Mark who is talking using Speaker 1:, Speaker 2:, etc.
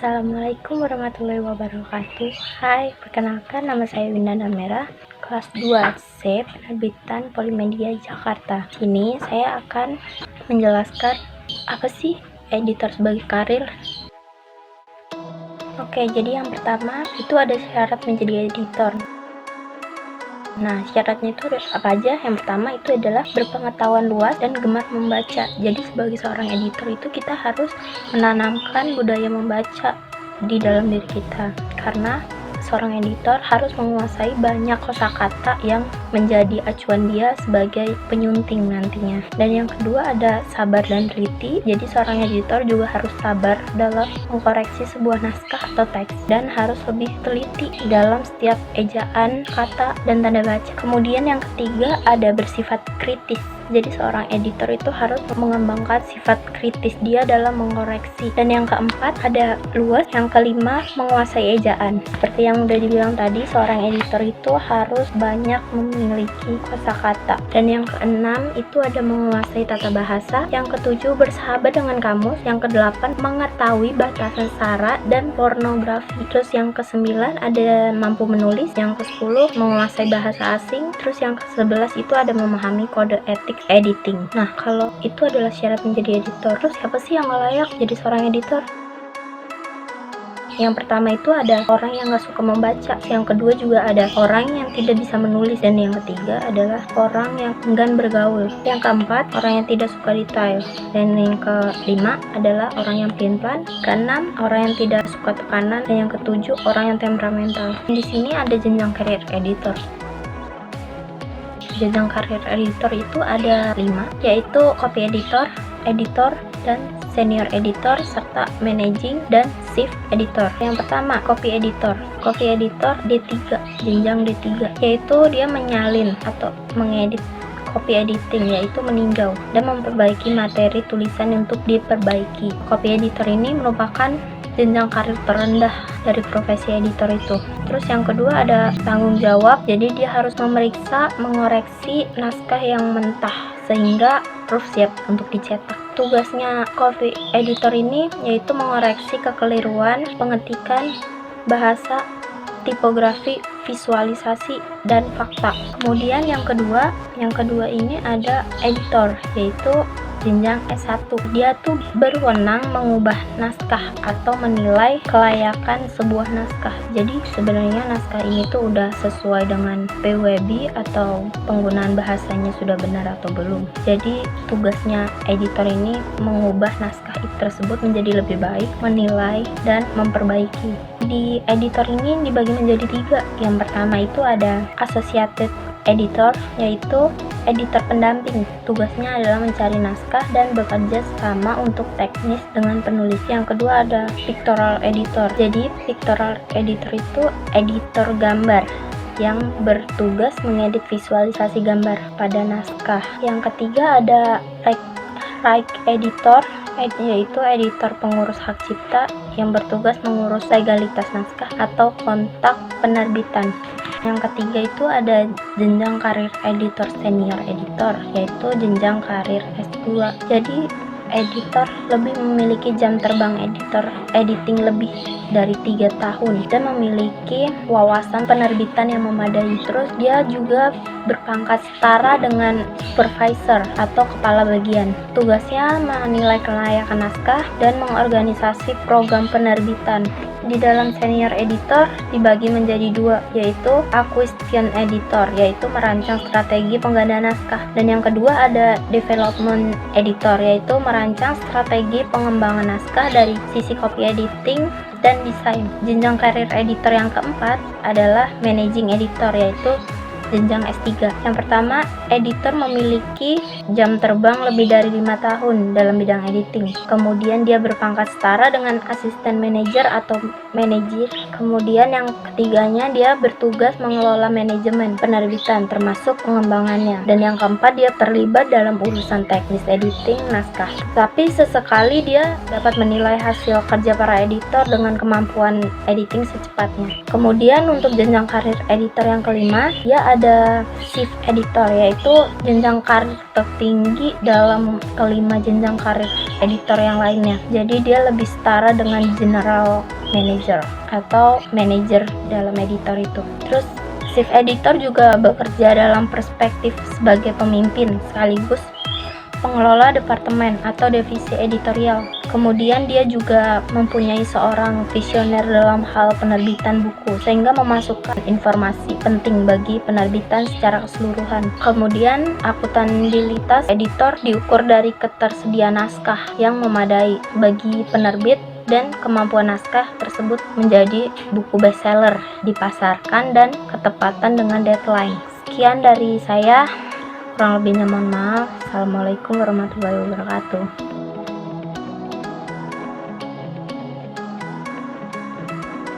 Speaker 1: Assalamualaikum warahmatullahi wabarakatuh. Hai, perkenalkan nama saya Winda Namera, kelas 2C Penerbitan Polimedia Jakarta. Ini saya akan menjelaskan apa sih editor sebagai karir. Oke, jadi yang pertama itu ada syarat menjadi editor. Nah, syaratnya itu apa aja? Yang pertama itu adalah berpengetahuan luas dan gemar membaca. Jadi sebagai seorang editor itu kita harus menanamkan budaya membaca di dalam diri kita. Karena seorang editor harus menguasai banyak kosakata yang menjadi acuan dia sebagai penyunting nantinya. Dan yang kedua ada sabar dan teliti. Jadi seorang editor juga harus sabar dalam mengkoreksi sebuah naskah atau teks dan harus lebih teliti dalam setiap ejaan, kata, dan tanda baca. Kemudian yang ketiga ada bersifat kritis. Jadi seorang editor itu harus mengembangkan sifat kritis dia dalam mengoreksi. Dan yang keempat ada luas. Yang kelima menguasai ejaan. Seperti yang udah dibilang tadi, seorang editor itu harus banyak memiliki kosakata. Dan yang keenam itu ada menguasai tata bahasa. Yang ketujuh bersahabat dengan kamus. Yang kedelapan mengetahui batasan sara dan pornografi. Terus yang kesembilan ada mampu menulis. Yang ke-10 menguasai bahasa asing. Terus yang ke-11 itu ada memahami kode etik editing. Nah, kalau itu adalah syarat menjadi editor, terus siapa sih yang gak layak jadi seorang editor? Yang pertama itu ada orang yang gak suka membaca. Yang kedua juga ada orang yang tidak bisa menulis. Dan yang ketiga adalah orang yang enggan bergaul. Yang keempat, orang yang tidak suka detail. Dan yang kelima adalah orang yang pelin-pelan. Keenam, orang yang tidak suka tekanan. Dan yang ketujuh, orang yang temperamental. Di sini ada jenjang karir editor. Jenjang karir editor itu ada 5, yaitu copy editor, editor, dan senior editor, serta managing dan chief editor. Yang pertama, copy editor. Copy editor D3, jenjang D3, yaitu dia menyalin atau mengedit copy editing, yaitu meninjau dan memperbaiki materi tulisan untuk diperbaiki. Copy editor ini merupakan jenjang karir terendah dari profesi editor itu. Terus yang kedua ada tanggung jawab. Jadi dia harus memeriksa, mengoreksi naskah yang mentah sehingga proof siap untuk dicetak. Tugasnya copy editor ini yaitu mengoreksi kekeliruan pengetikan, bahasa, tipografi, visualisasi, dan fakta. Kemudian yang kedua ini ada editor, yaitu jenjang S1. Dia tuh berwenang mengubah naskah atau menilai kelayakan sebuah naskah. Jadi sebenarnya naskah ini tuh udah sesuai dengan PWB atau penggunaan bahasanya sudah benar atau belum. Jadi tugasnya editor ini mengubah naskah tersebut menjadi lebih baik, menilai, dan memperbaiki. Di editor ini dibagi menjadi 3. Yang pertama itu ada associated editor, yaitu editor pendamping. Tugasnya adalah mencari naskah dan bekerja sama untuk teknis dengan penulis. Yang kedua ada pictorial editor. Jadi pictorial editor itu editor gambar yang bertugas mengedit visualisasi gambar pada naskah. Yang ketiga ada right editor, yaitu editor pengurus hak cipta yang bertugas mengurus legalitas naskah atau kontak penerbitan. Yang ketiga itu ada jenjang karir editor senior editor, yaitu jenjang karir S2. Jadi editor lebih memiliki jam terbang editing lebih dari 3 tahun dan memiliki wawasan penerbitan yang memadai. Terus dia juga berpangkat setara dengan supervisor atau kepala bagian. Tugasnya menilai kelayakan naskah dan mengorganisasi program penerbitan. Di dalam senior editor dibagi menjadi 2, yaitu acquisition editor, yaitu merancang strategi penggandaan naskah. Dan yang kedua ada development editor, yaitu merancang strategi pengembangan naskah dari sisi copy editing dan desain. Jenjang karir editor yang keempat adalah managing editor, yaitu jenjang S3. Yang pertama, editor memiliki jam terbang lebih dari 5 tahun dalam bidang editing. Kemudian dia berpangkat setara dengan asisten manajer atau manajer. Kemudian yang ketiganya dia bertugas mengelola manajemen penerbitan termasuk pengembangannya. Dan yang keempat dia terlibat dalam urusan teknis editing naskah. Tapi sesekali dia dapat menilai hasil kerja para editor dengan kemampuan editing secepatnya. Kemudian untuk jenjang karir editor yang kelima, dia ada chief editor, yaitu jenjang karir tertinggi dalam kelima jenjang karir editor yang lainnya. Jadi dia lebih setara dengan general manager atau manager dalam editor itu. Terus chief editor juga bekerja dalam perspektif sebagai pemimpin sekaligus pengelola departemen atau divisi editorial. Kemudian dia juga mempunyai seorang visioner dalam hal penerbitan buku, sehingga memasukkan informasi penting bagi penerbitan secara keseluruhan. Kemudian akuntabilitas editor diukur dari ketersediaan naskah yang memadai bagi penerbit dan kemampuan naskah tersebut menjadi buku bestseller, dipasarkan, dan ketepatan dengan deadline. Sekian dari saya. Kurang lebihnya mohon maaf. Assalamualaikum warahmatullahi wabarakatuh.